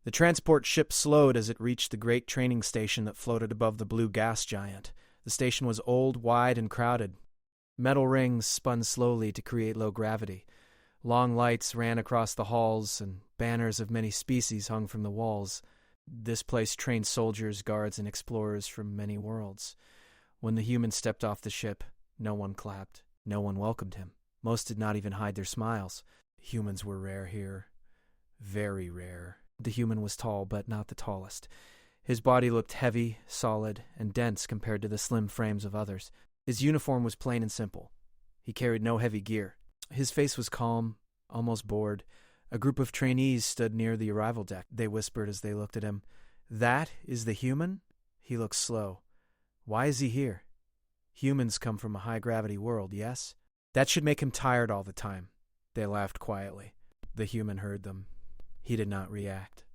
The transport ship slowed as it reached the great training station that floated above the blue gas giant. The station was old, wide, and crowded. Metal rings spun slowly to create low gravity. Long lights ran across the halls, and banners of many species hung from the walls. This place trained soldiers, guards, and explorers from many worlds. When the human stepped off the ship, no one clapped. No one welcomed him. Most did not even hide their smiles. Humans were rare here. Very rare. The human was tall, but not the tallest. His body looked heavy, solid, and dense compared to the slim frames of others. His uniform was plain and simple. He carried no heavy gear. His face was calm, almost bored. A group of trainees stood near the arrival deck. They whispered as they looked at him. "That is the human?" He looked slow. "Why is he here?" "Humans come from a high-gravity world, yes?" "That should make him tired all the time." They laughed quietly. The human heard them. He did not react.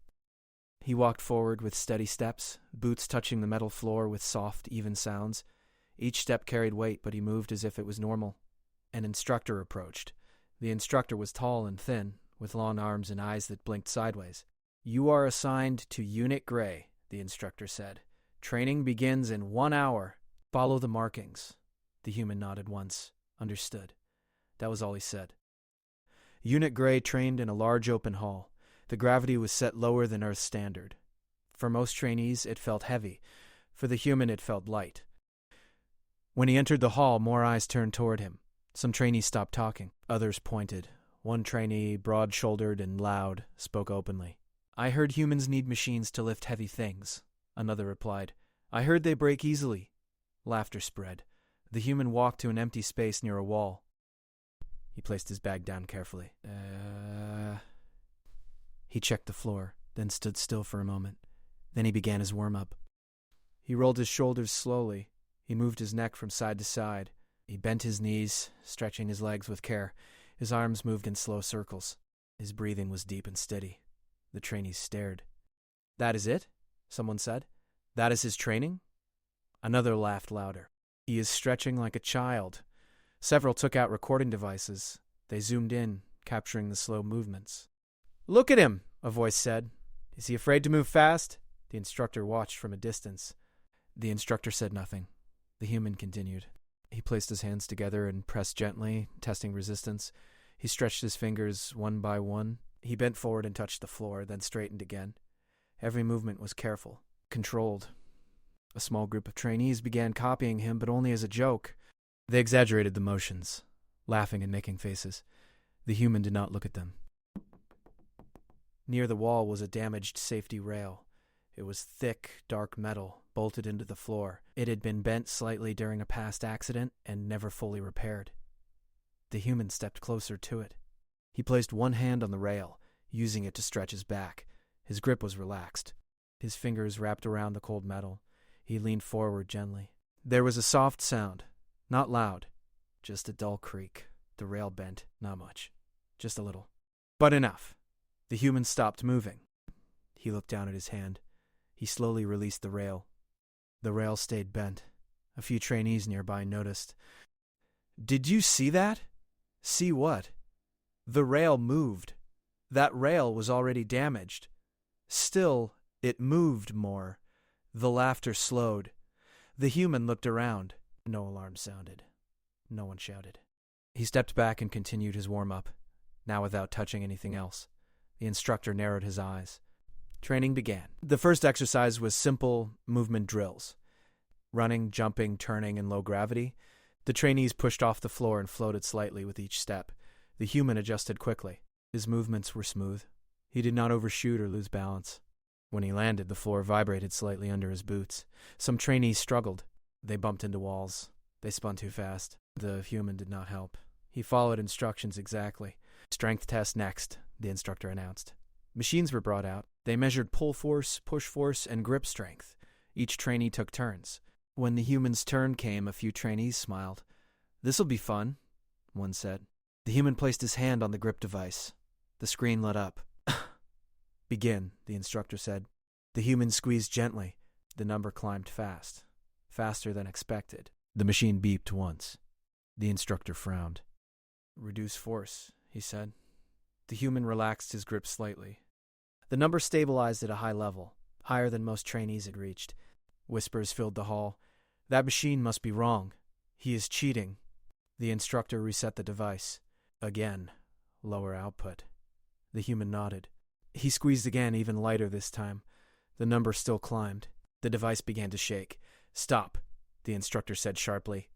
He walked forward with steady steps, boots touching the metal floor with soft, even sounds. Each step carried weight, but he moved as if it was normal. An instructor approached. The instructor was tall and thin, with long arms and eyes that blinked sideways. "You are assigned to Unit Gray," the instructor said. "Training begins in 1 hour. Follow the markings." The human nodded once. Understood. That was all he said. Unit Gray trained in a large open hall. The gravity was set lower than Earth's standard. For most trainees, it felt heavy. For the human, it felt light. When he entered the hall, more eyes turned toward him. Some trainees stopped talking. Others pointed. One trainee, broad-shouldered and loud, spoke openly. "I heard humans need machines to lift heavy things," another replied. "I heard they break easily." Laughter spread. The human walked to an empty space near a wall. He placed his bag down carefully. He checked the floor, then stood still for a moment. Then he began his warm-up. He rolled his shoulders slowly. He moved his neck from side to side. He bent his knees, stretching his legs with care. His arms moved in slow circles. His breathing was deep and steady. The trainees stared. "That is it?" someone said. "That is his training?" Another laughed louder. "He is stretching like a child." Several took out recording devices. They zoomed in, capturing the slow movements. "Look at him," a voice said. "Is he afraid to move fast?" The instructor watched from a distance. The instructor said nothing. The human continued. He placed his hands together and pressed gently, testing resistance. He stretched his fingers one by one. He bent forward and touched the floor, then straightened again. Every movement was careful, controlled. A small group of trainees began copying him, but only as a joke. They exaggerated the motions, laughing and making faces. The human did not look at them. Near the wall was a damaged safety rail. It was thick, dark metal, bolted into the floor. It had been bent slightly during a past accident and never fully repaired. The human stepped closer to it. He placed one hand on the rail, using it to stretch his back. His grip was relaxed. His fingers wrapped around the cold metal. He leaned forward gently. There was a soft sound, not loud, just a dull creak. The rail bent, not much, just a little. But enough. The human stopped moving. He looked down at his hand. He slowly released the rail. The rail stayed bent. A few trainees nearby noticed. "Did you see that?" "See what?" "The rail moved. That rail was already damaged. Still, it moved more." The laughter slowed. The human looked around. No alarm sounded. No one shouted. He stepped back and continued his warm-up, now without touching anything else. The instructor narrowed his eyes. Training began. The first exercise was simple movement drills. Running, jumping, turning in low gravity. The trainees pushed off the floor and floated slightly with each step. The human adjusted quickly. His movements were smooth. He did not overshoot or lose balance. When he landed, the floor vibrated slightly under his boots. Some trainees struggled. They bumped into walls. They spun too fast. The human did not help. He followed instructions exactly. "Strength test next," the instructor announced. Machines were brought out. They measured pull force, push force, and grip strength. Each trainee took turns. When the human's turn came, a few trainees smiled. "This'll be fun," one said. The human placed his hand on the grip device. The screen lit up. "Begin," the instructor said. The human squeezed gently. The number climbed fast, faster than expected. The machine beeped once. The instructor frowned. "Reduce force," he said. The human relaxed his grip slightly. The number stabilized at a high level, higher than most trainees had reached. Whispers filled the hall. That machine must be wrong. He is cheating. The instructor reset the device. Again, lower output. The human nodded. He squeezed again, even lighter this time. The number still climbed. The device began to shake. Stop, the instructor said sharply.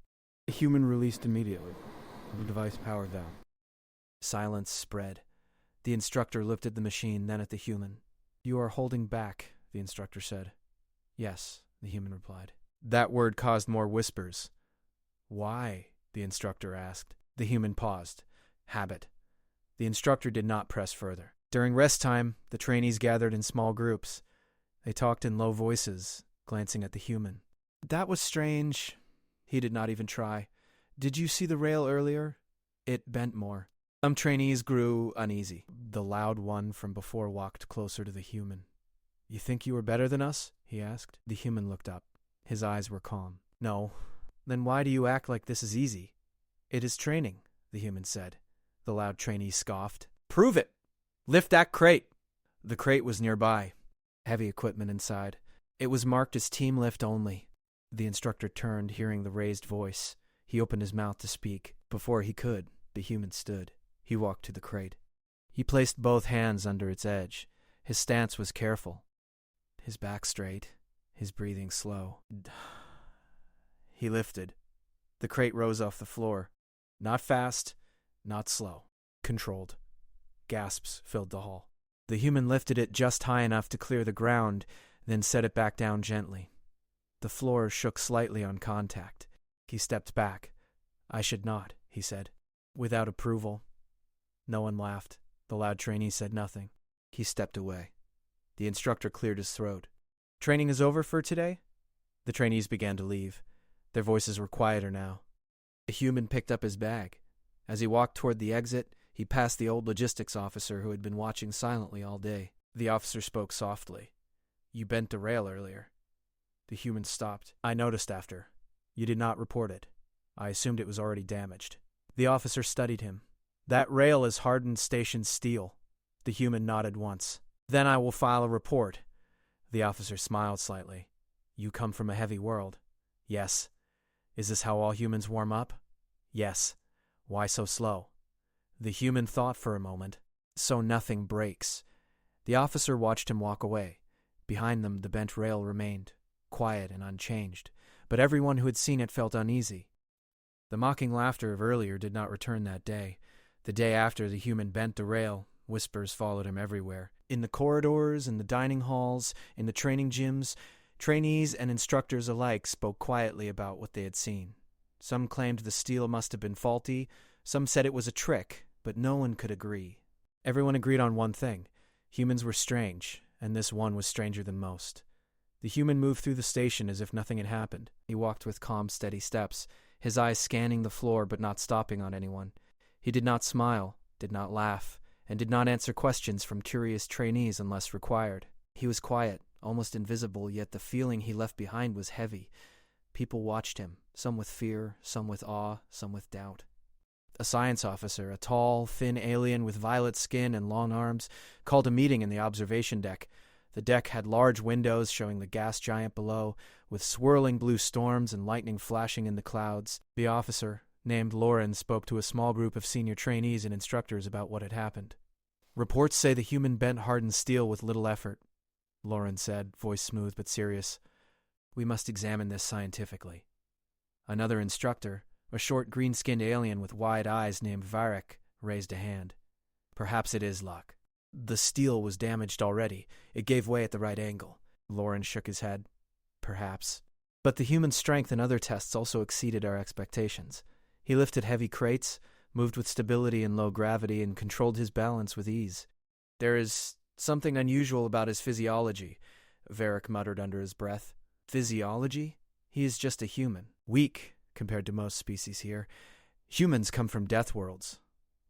The human released immediately. The device powered down. Silence spread. The instructor looked at the machine, then at the human. You are holding back, the instructor said. Yes, the human replied. That word caused more whispers. Why? The instructor asked. The human paused. Habit. The instructor did not press further. During rest time, the trainees gathered in small groups. They talked in low voices, glancing at the human. That was strange. He did not even try. Did you see the rail earlier? It bent more. Some trainees grew uneasy. The loud one from before walked closer to the human. You think you are better than us? He asked. The human looked up. His eyes were calm. No. Then why do you act like this is easy? It is training, the human said. The loud trainee scoffed. Prove it! Lift that crate! The crate was nearby. Heavy equipment inside. It was marked as team lift only. The instructor turned, hearing the raised voice. He opened his mouth to speak. Before he could, the human stood. He walked to the crate. He placed both hands under its edge. His stance was careful. His back straight, his breathing slow. He lifted. The crate rose off the floor. Not fast, not slow. Controlled. Gasps filled the hall. The human lifted it just high enough to clear the ground, then set it back down gently. The floor shook slightly on contact. He stepped back. I should not, he said. Without approval. No one laughed. The loud trainee said nothing. He stepped away. The instructor cleared his throat. Training is over for today? The trainees began to leave. Their voices were quieter now. The human picked up his bag. As he walked toward the exit, he passed the old logistics officer who had been watching silently all day. The officer spoke softly. You bent the rail earlier. The human stopped. I noticed after. You did not report it. I assumed it was already damaged. The officer studied him. That rail is hardened station steel. The human nodded once. Then I will file a report. The officer smiled slightly. You come from a heavy world. Yes. Is this how all humans warm up? Yes. Why so slow? The human thought for a moment. So nothing breaks. The officer watched him walk away. Behind them, the bent rail remained, quiet and unchanged, but everyone who had seen it felt uneasy. The mocking laughter of earlier did not return that day. The day after the human bent the rail, whispers followed him everywhere. In the corridors, in the dining halls, in the training gyms, trainees and instructors alike spoke quietly about what they had seen. Some claimed the steel must have been faulty, some said it was a trick, but no one could agree. Everyone agreed on one thing. Humans were strange, and this one was stranger than most. The human moved through the station as if nothing had happened. He walked with calm, steady steps, his eyes scanning the floor but not stopping on anyone. He did not smile, did not laugh, and did not answer questions from curious trainees unless required. He was quiet, almost invisible, yet the feeling he left behind was heavy. People watched him, some with fear, some with awe, some with doubt. A science officer, a tall, thin alien with violet skin and long arms, called a meeting in the observation deck. The deck had large windows showing the gas giant below, with swirling blue storms and lightning flashing in the clouds. The officer, named Lauren, spoke to a small group of senior trainees and instructors about what had happened. Reports say the human bent hardened steel with little effort, Lauren said, voice smooth but serious. We must examine this scientifically. Another instructor, a short green-skinned alien with wide eyes named Varric, raised a hand. Perhaps it is luck. The steel was damaged already. It gave way at the right angle. Lauren shook his head. Perhaps. But the human strength and other tests also exceeded our expectations. He lifted heavy crates, moved with stability in low gravity, and controlled his balance with ease. There is something unusual about his physiology, Varric muttered under his breath. Physiology? He is just a human. Weak, compared to most species here. Humans come from Deathworlds,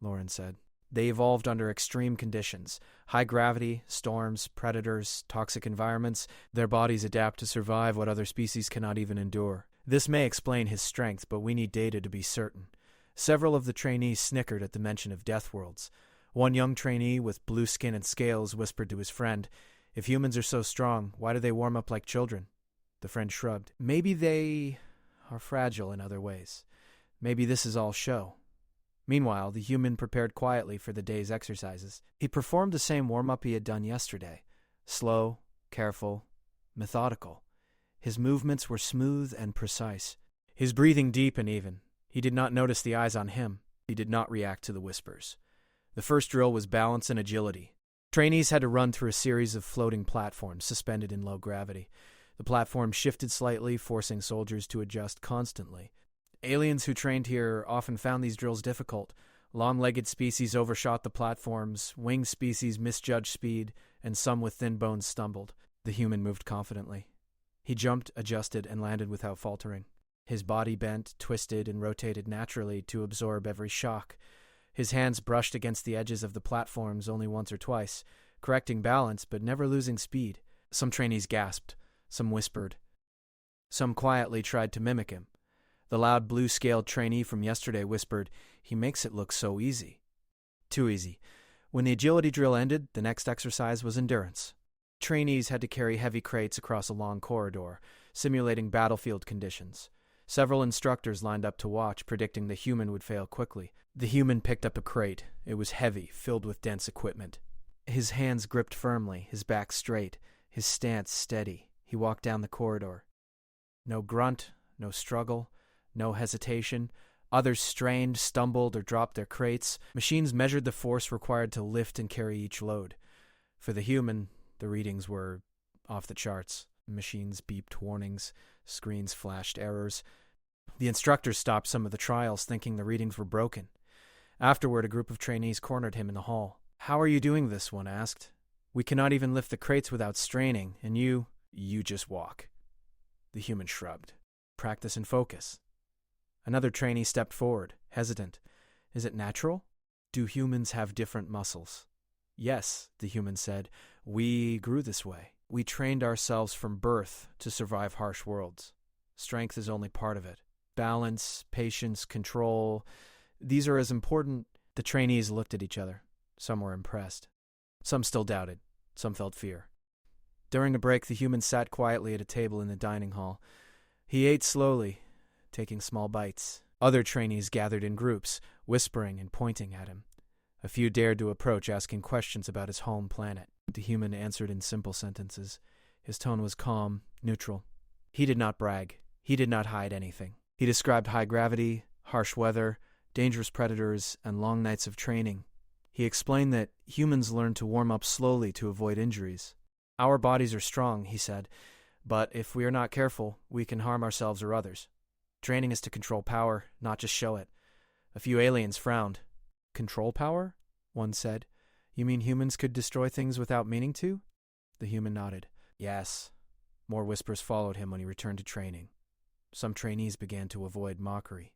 Lauren said. They evolved under extreme conditions. High gravity, storms, predators, toxic environments. Their bodies adapt to survive what other species cannot even endure. This may explain his strength, but we need data to be certain. Several of the trainees snickered at the mention of Deathworlds. One young trainee with blue skin and scales whispered to his friend, "If humans are so strong, why do they warm up like children?" The friend shrugged. "Maybe they are fragile in other ways. Maybe this is all show." Meanwhile, the human prepared quietly for the day's exercises. He performed the same warm-up he had done yesterday. Slow, careful, methodical. His movements were smooth and precise. His breathing deep and even. He did not notice the eyes on him. He did not react to the whispers. The first drill was balance and agility. Trainees had to run through a series of floating platforms suspended in low gravity. The platform shifted slightly, forcing soldiers to adjust constantly. Aliens who trained here often found these drills difficult. Long-legged species overshot the platforms, winged species misjudged speed, and some with thin bones stumbled. The human moved confidently. He jumped, adjusted, and landed without faltering. His body bent, twisted, and rotated naturally to absorb every shock. His hands brushed against the edges of the platforms only once or twice, correcting balance but never losing speed. Some trainees gasped. Some whispered. Some quietly tried to mimic him. The loud blue-scaled trainee from yesterday whispered, "He makes it look so easy." Too easy. When the agility drill ended, the next exercise was endurance. Trainees had to carry heavy crates across a long corridor, simulating battlefield conditions. Several instructors lined up to watch, predicting the human would fail quickly. The human picked up a crate. It was heavy, filled with dense equipment. His hands gripped firmly, his back straight, his stance steady. He walked down the corridor. No grunt, no struggle, no hesitation. Others strained, stumbled, or dropped their crates. Machines measured the force required to lift and carry each load. For the human, the readings were off the charts. Machines beeped warnings. Screens flashed errors. The instructors stopped some of the trials, thinking the readings were broken. Afterward, a group of trainees cornered him in the hall. "How are you doing this?" one asked. "We cannot even lift the crates without straining, and you just walk." The human shrugged. "Practice and focus." Another trainee stepped forward, hesitant. "Is it natural? Do humans have different muscles?" "Yes," the human said. "We grew this way. We trained ourselves from birth to survive harsh worlds. Strength is only part of it. Balance, patience, control, these are as important." The trainees looked at each other. Some were impressed. Some still doubted. Some felt fear. During a break, the human sat quietly at a table in the dining hall. He ate slowly, taking small bites. Other trainees gathered in groups, whispering and pointing at him. A few dared to approach, asking questions about his home planet. The human answered in simple sentences. His tone was calm, neutral. He did not brag. He did not hide anything. He described high gravity, harsh weather, dangerous predators, and long nights of training. He explained that humans learn to warm up slowly to avoid injuries. "Our bodies are strong," he said, "but if we are not careful, we can harm ourselves or others. Training is to control power, not just show it." A few aliens frowned. "Control power?" one said. "You mean humans could destroy things without meaning to?" The human nodded. "Yes." More whispers followed him when he returned to training. Some trainees began to avoid mockery.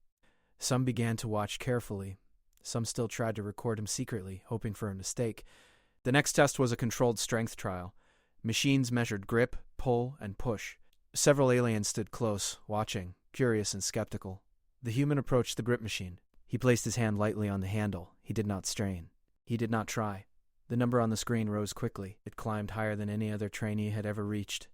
Some began to watch carefully. Some still tried to record him secretly, hoping for a mistake. The next test was a controlled strength trial. Machines measured grip, pull, and push. Several aliens stood close, watching, curious and skeptical. The human approached the grip machine. He placed his hand lightly on the handle. He did not strain. He did not try. The number on the screen rose quickly. It climbed higher than any other trainee had ever reached.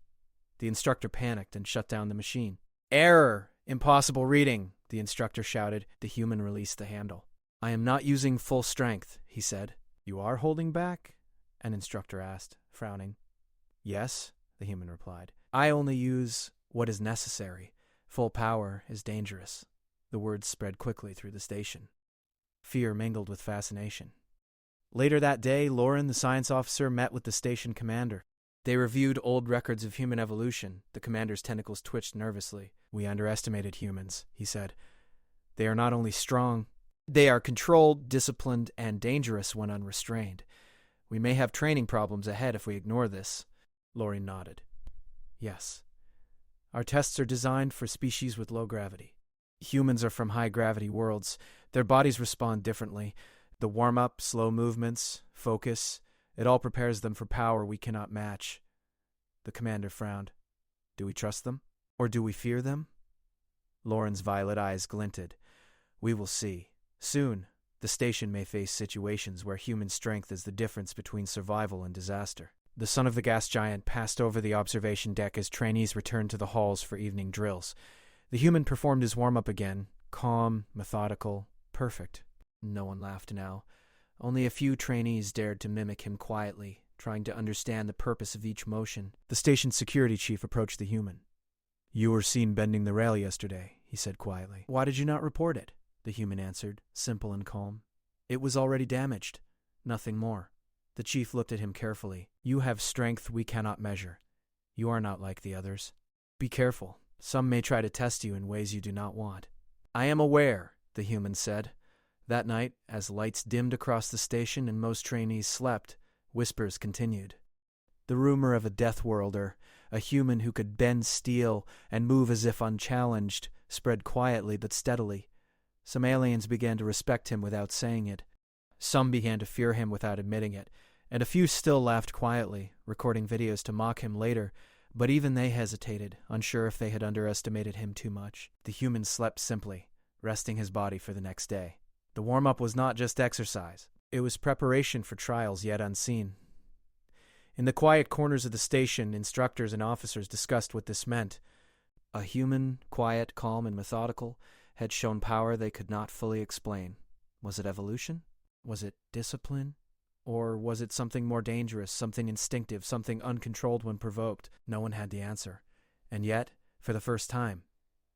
The instructor panicked and shut down the machine. "Error! Impossible reading!" the instructor shouted. The human released the handle. "I am not using full strength," he said. "You are holding back?" an instructor asked, frowning. "Yes," the human replied. "I only use what is necessary. Full power is dangerous." The words spread quickly through the station. Fear mingled with fascination. Later that day, Lauren, the science officer, met with the station commander. They reviewed old records of human evolution. The commander's tentacles twitched nervously. "We underestimated humans," he said. "They are not only strong, they are controlled, disciplined, and dangerous when unrestrained. We may have training problems ahead if we ignore this." Lauren nodded. "Yes. Our tests are designed for species with low gravity. Humans are from high-gravity worlds. Their bodies respond differently. The warm-up, slow movements, focus, it all prepares them for power we cannot match." The commander frowned. "Do we trust them? Or do we fear them?" Lauren's violet eyes glinted. "We will see. Soon, The station may face situations where human strength is the difference between survival and disaster. The son of the gas giant passed over the observation deck as trainees returned to the halls for evening drills. The human performed his warm-up again, calm, methodical, perfect. No one laughed now. Only a few trainees dared to mimic him quietly, trying to understand the purpose of each motion. The station security chief approached the human. "You were seen bending the rail yesterday," he said quietly. "Why did you not report it?" the human answered, simple and calm. "It was already damaged. Nothing more." The chief looked at him carefully. "You have strength we cannot measure. You are not like the others. Be careful. Some may try to test you in ways you do not want." "I am aware," the human said. That night, as lights dimmed across the station and most trainees slept, whispers continued. The rumor of a Deathworlder, a human who could bend steel and move as if unchallenged, spread quietly but steadily. Some aliens began to respect him without saying it. Some began to fear him without admitting it, and a few still laughed quietly, recording videos to mock him later, but even they hesitated, unsure if they had underestimated him too much. The human slept simply, resting his body for the next day. The warm-up was not just exercise. It was preparation for trials yet unseen. In the quiet corners of the station, instructors and officers discussed what this meant. A human, quiet, calm, and methodical, had shown power they could not fully explain. Was it evolution? Was it discipline? Or was it something more dangerous, something instinctive, something uncontrolled when provoked? No one had the answer. And yet, for the first time,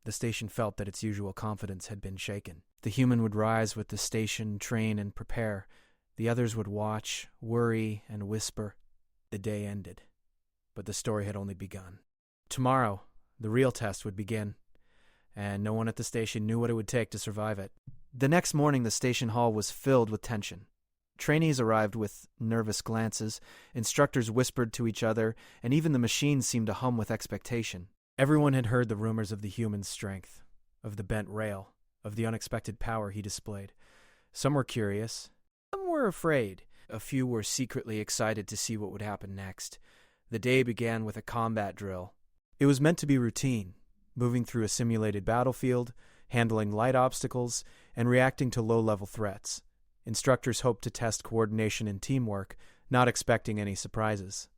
the station felt that its usual confidence had been shaken. The human would rise with the station, train, and prepare. The others would watch, worry, and whisper. The day ended. But the story had only begun. Tomorrow, the real test would begin, and no one at the station knew what it would take to survive it. The next morning, the station hall was filled with tension. Trainees arrived with nervous glances, instructors whispered to each other, and even the machines seemed to hum with expectation. Everyone had heard the rumors of the human's strength, of the bent rail, of the unexpected power he displayed. Some were curious, some were afraid. A few were secretly excited to see what would happen next. The day began with a combat drill. It was meant to be routine, moving through a simulated battlefield, handling light obstacles, and reacting to low-level threats. Instructors hoped to test coordination and teamwork, not expecting any surprises.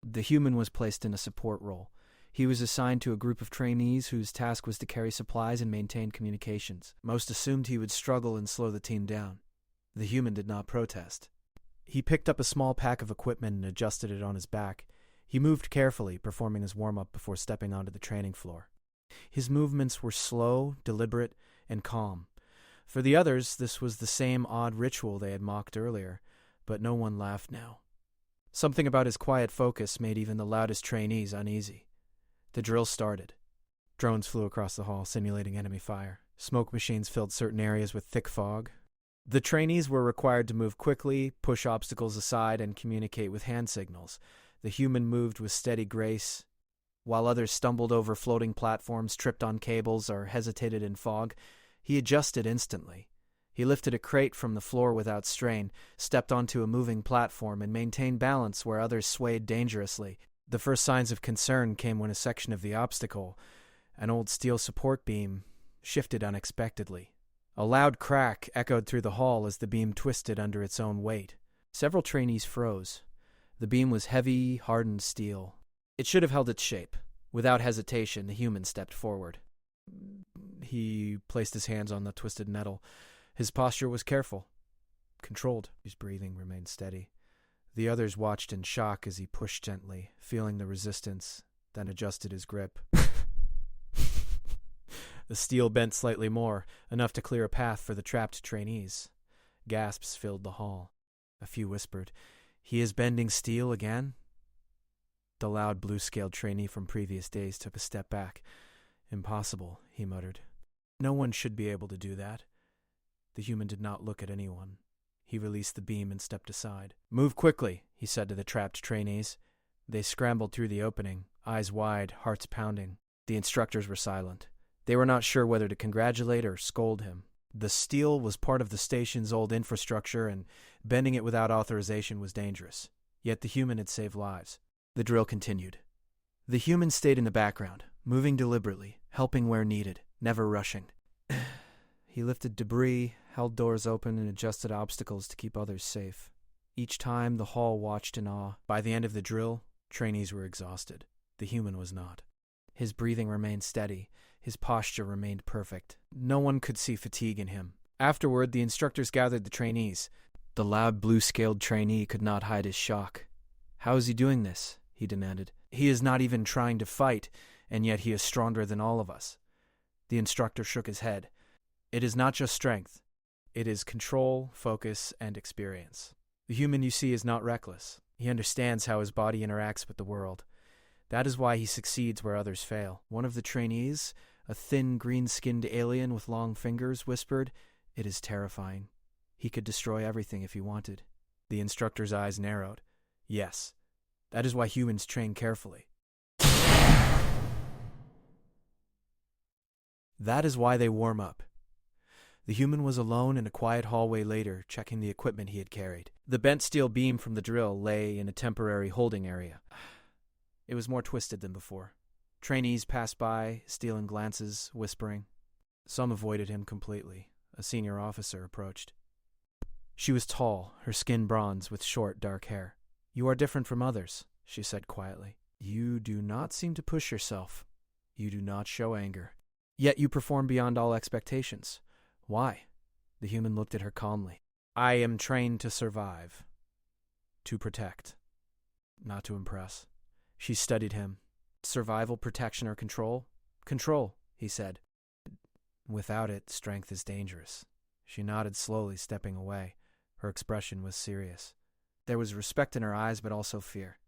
The human was placed in a support role. He was assigned to a group of trainees whose task was to carry supplies and maintain communications. Most assumed he would struggle and slow the team down. The human did not protest. He picked up a small pack of equipment and adjusted it on his back. He moved carefully, performing his warm-up before stepping onto the training floor. His movements were slow, deliberate, and calm. For the others, this was the same odd ritual they had mocked earlier, but no one laughed now. Something about his quiet focus made even the loudest trainees uneasy. The drill started. Drones flew across the hall, simulating enemy fire. Smoke machines filled certain areas with thick fog. The trainees were required to move quickly, push obstacles aside, and communicate with hand signals. The human moved with steady grace. While others stumbled over floating platforms, tripped on cables, or hesitated in fog, he adjusted instantly. He lifted a crate from the floor without strain, stepped onto a moving platform, and maintained balance where others swayed dangerously. The first signs of concern came when a section of the obstacle, an old steel support beam, shifted unexpectedly. A loud crack echoed through the hall as the beam twisted under its own weight. Several trainees froze. The beam was heavy, hardened steel. It should have held its shape. Without hesitation, the human stepped forward. He placed his hands on the twisted metal. His posture was careful, controlled. His breathing remained steady. The others watched in shock as he pushed gently, feeling the resistance, then adjusted his grip. The steel bent slightly more, enough to clear a path for the trapped trainees. Gasps filled the hall. A few whispered, "He is bending steel again?" The loud blue-scaled trainee from previous days took a step back. "Impossible," he muttered. "No one should be able to do that." The human did not look at anyone. He released the beam and stepped aside. "Move quickly," he said to the trapped trainees. They scrambled through the opening, eyes wide, hearts pounding. The instructors were silent. They were not sure whether to congratulate or scold him. The steel was part of the station's old infrastructure, and bending it without authorization was dangerous. Yet the human had saved lives. The drill continued. The human stayed in the background, moving deliberately, helping where needed, never rushing. He lifted debris, held doors open, and adjusted obstacles to keep others safe. Each time, the hall watched in awe. By the end of the drill, trainees were exhausted. The human was not. His breathing remained steady. His posture remained perfect. No one could see fatigue in him. Afterward, the instructors gathered the trainees. The loud, blue-scaled trainee could not hide his shock. "How is he doing this?" he demanded. "He is not even trying to fight, and yet he is stronger than all of us." The instructor shook his head. "It is not just strength. It is control, focus, and experience. The human you see is not reckless. He understands how his body interacts with the world. That is why he succeeds where others fail." One of the trainees, a thin, green-skinned alien with long fingers, whispered, "It is terrifying. He could destroy everything if he wanted." The instructor's eyes narrowed. "Yes, that is why humans train carefully. That is why they warm up." The human was alone in a quiet hallway later, checking the equipment he had carried. The bent steel beam from the drill lay in a temporary holding area. It was more twisted than before. Trainees passed by, stealing glances, whispering. Some avoided him completely. A senior officer approached. She was tall, her skin bronze, with short, dark hair. "You are different from others," she said quietly. "You do not seem to push yourself. You do not show anger. Yet you perform beyond all expectations. Why?" The human looked at her calmly. "I am trained to survive. To protect. Not to impress." She studied him. "Survival, protection, or control?" "Control," he said. "Without it, strength is dangerous." She nodded slowly, stepping away. Her expression was serious. There was respect in her eyes, but also fear.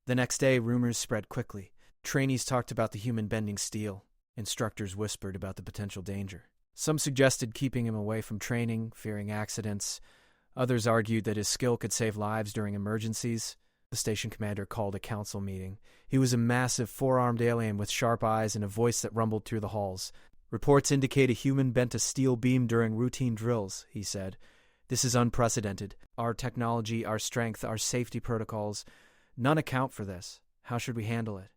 The next day, rumors spread quickly. Trainees talked about the human bending steel. Instructors whispered about the potential danger. Some suggested keeping him away from training, fearing accidents. Others argued that his skill could save lives during emergencies. The station commander called a council meeting. He was a massive, four-armed alien with sharp eyes and a voice that rumbled through the halls. "Reports indicate a human bent a steel beam during routine drills," he said. "This is unprecedented. Our technology, our strength, our safety protocols, none account for this. How should we handle it?"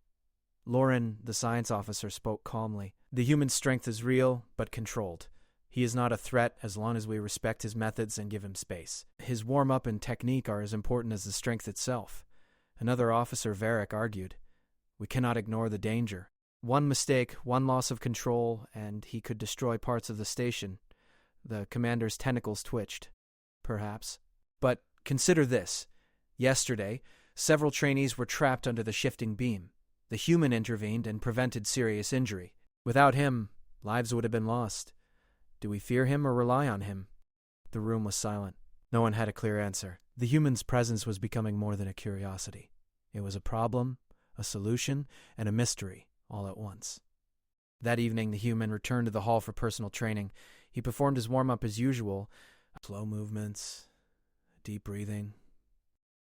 Lauren, the science officer, spoke calmly. "The human strength is real, but controlled. He is not a threat as long as we respect his methods and give him space. His warm-up and technique are as important as the strength itself." Another officer, Varric, argued. "We cannot ignore the danger. One mistake, one loss of control, and he could destroy parts of the station." The commander's tentacles twitched. "Perhaps. But consider this. Yesterday, several trainees were trapped under the shifting beam. The human intervened and prevented serious injury. Without him, lives would have been lost. Do we fear him or rely on him?" The room was silent. No one had a clear answer. The human's presence was becoming more than a curiosity. It was a problem, a solution, and a mystery, all at once. That evening, the human returned to the hall for personal training. He performed his warm-up as usual. Slow movements, deep breathing,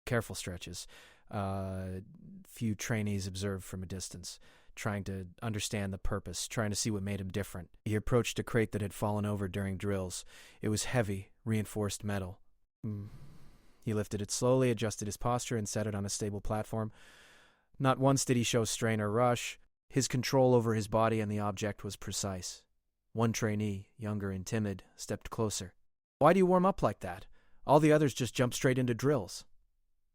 careful stretches. Few trainees observed from a distance, trying to understand the purpose, trying to see what made him different. He approached a crate that had fallen over during drills. It was heavy, reinforced metal. He lifted it slowly, adjusted his posture, and set it on a stable platform. Not once did he show strain or rush. His control over his body and the object was precise. One trainee, younger and timid, stepped closer. "Why do you warm up like that? All the others just jump straight into drills."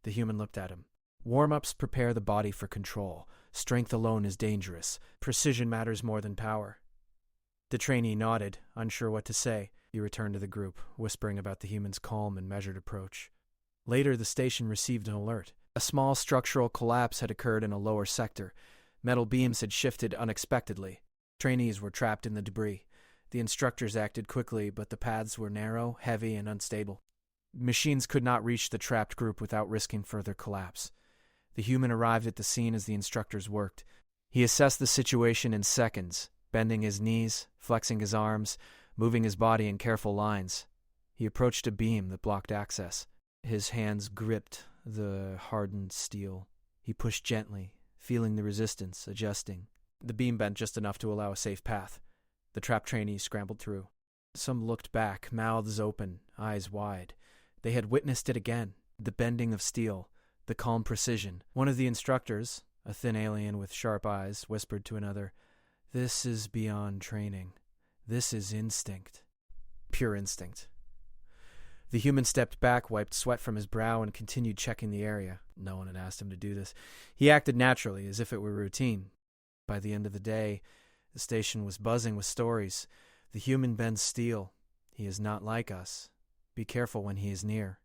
The human looked at him. "Warm-ups prepare the body for control. Strength alone is dangerous. Precision matters more than power." The trainee nodded, unsure what to say. He returned to the group, whispering about the human's calm and measured approach. Later, the station received an alert. A small structural collapse had occurred in a lower sector. Metal beams had shifted unexpectedly. Trainees were trapped in the debris. The instructors acted quickly, but the paths were narrow, heavy, and unstable. Machines could not reach the trapped group without risking further collapse. The human arrived at the scene as the instructors worked. He assessed the situation in seconds, bending his knees, flexing his arms, moving his body in careful lines. He approached a beam that blocked access. His hands gripped the hardened steel. He pushed gently, feeling the resistance, adjusting. The beam bent just enough to allow a safe path. The trapped trainees scrambled through. Some looked back, mouths open, eyes wide. They had witnessed it again, the bending of steel, the calm precision. One of the instructors, a thin alien with sharp eyes, whispered to another, "This is beyond training. This is instinct." Pure instinct. The human stepped back, wiped sweat from his brow, and continued checking the area. No one had asked him to do this. He acted naturally, as if it were routine. By the end of the day, the station was buzzing with stories. The human bends steel. He is not like us. Be careful when he is near.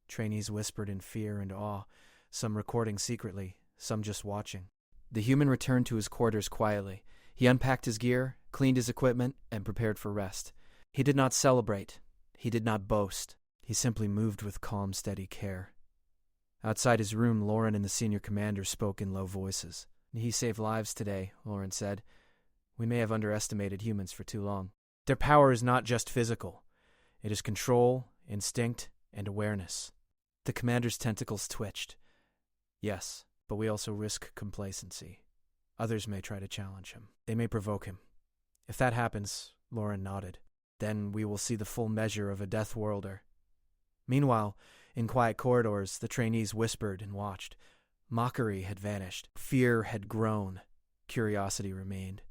Trainees whispered in fear and awe, some recording secretly, some just watching. The human returned to his quarters quietly. He unpacked his gear, cleaned his equipment, and prepared for rest. He did not celebrate. He did not boast. He simply moved with calm, steady care. Outside his room, Lauren and the senior commander spoke in low voices. He saved lives today, Lauren said. We may have underestimated humans for too long. Their power is not just physical. It is control, instinct, and awareness. The commander's tentacles twitched. Yes, but we also risk complacency. Others may try to challenge him. They may provoke him. If that happens, Lauren nodded, then we will see the full measure of a Deathworlder. Meanwhile, in quiet corridors, the trainees whispered and watched. Mockery had vanished. Fear had grown. Curiosity remained.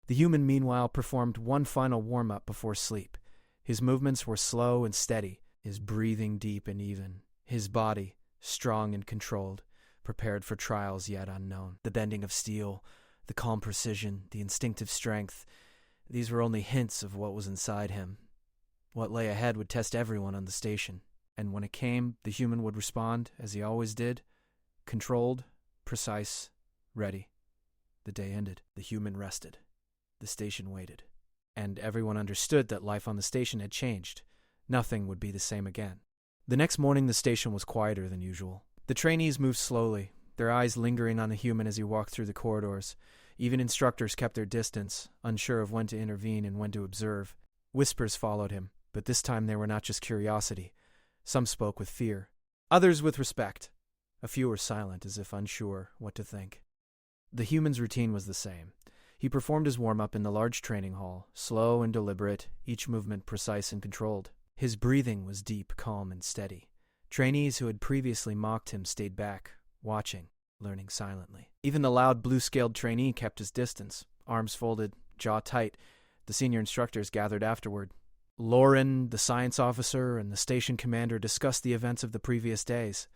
The human, meanwhile, performed one final warm-up before sleep. His movements were slow and steady, his breathing deep and even, his body strong and controlled, prepared for trials yet unknown. The bending of steel, the calm precision, the instinctive strength, these were only hints of what was inside him. What lay ahead would test everyone on the station, and when it came, the human would respond, as he always did, controlled, precise, ready. The day ended. The human rested. The station waited. And everyone understood that life on the station had changed. Nothing would be the same again. The next morning, the station was quieter than usual. The trainees moved slowly, their eyes lingering on the human as he walked through the corridors. Even instructors kept their distance, unsure of when to intervene and when to observe. Whispers followed him, but this time they were not just curiosity. Some spoke with fear, others with respect. A few were silent, as if unsure what to think. The human's routine was the same. He performed his warm-up in the large training hall, slow and deliberate, each movement precise and controlled. His breathing was deep, calm, and steady. Trainees who had previously mocked him stayed back, watching, learning silently. Even the loud blue-scaled trainee kept his distance, arms folded, jaw tight. The senior instructors gathered afterward. Lauren, the science officer, and the station commander discussed the events of the previous days.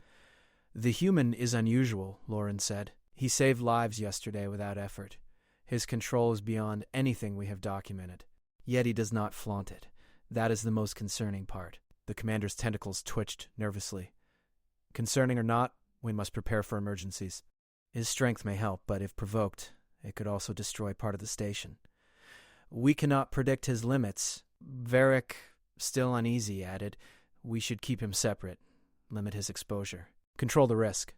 The human is unusual, Lauren said. He saved lives yesterday without effort. His control is beyond anything we have documented. Yet he does not flaunt it. That is the most concerning part. The commander's tentacles twitched nervously. Concerning or not, we must prepare for emergencies. His strength may help, but if provoked, it could also destroy part of the station. We cannot predict his limits. Varric, still uneasy, added, we should keep him separate, limit his exposure. Control the risk.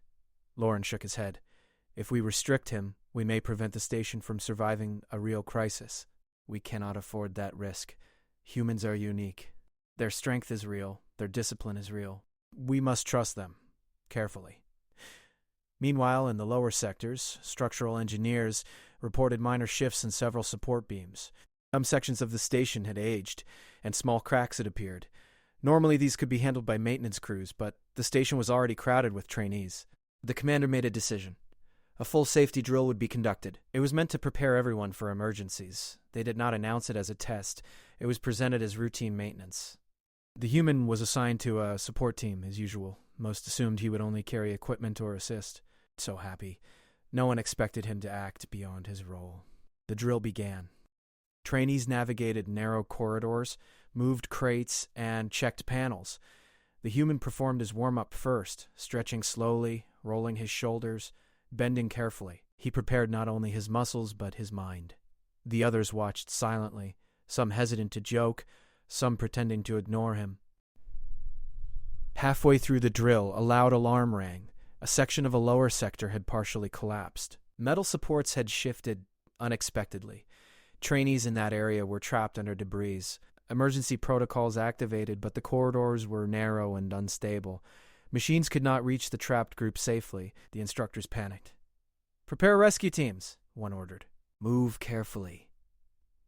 Lauren shook his head. If we restrict him, we may prevent the station from surviving a real crisis. We cannot afford that risk. Humans are unique. Their strength is real. Their discipline is real. We must trust them, carefully. Meanwhile, in the lower sectors, structural engineers reported minor shifts in several support beams. Some sections of the station had aged, and small cracks had appeared. Normally these could be handled by maintenance crews, but the station was already crowded with trainees. The commander made a decision. A full safety drill would be conducted. It was meant to prepare everyone for emergencies. They did not announce it as a test. It was presented as routine maintenance. The human was assigned to a support team, as usual. Most assumed he would only carry equipment or assist. So happy. No one expected him to act beyond his role. The drill began. Trainees navigated narrow corridors, moved crates, and checked panels. The human performed his warm-up first, stretching slowly, rolling his shoulders, bending carefully. He prepared not only his muscles, but his mind. The others watched silently, some hesitant to joke, some pretending to ignore him. Halfway through the drill, a loud alarm rang. A section of a lower sector had partially collapsed. Metal supports had shifted unexpectedly. Trainees in that area were trapped under debris. Emergency protocols activated, but the corridors were narrow and unstable. Machines could not reach the trapped group safely. The instructors panicked. "Prepare rescue teams," one ordered. "Move carefully."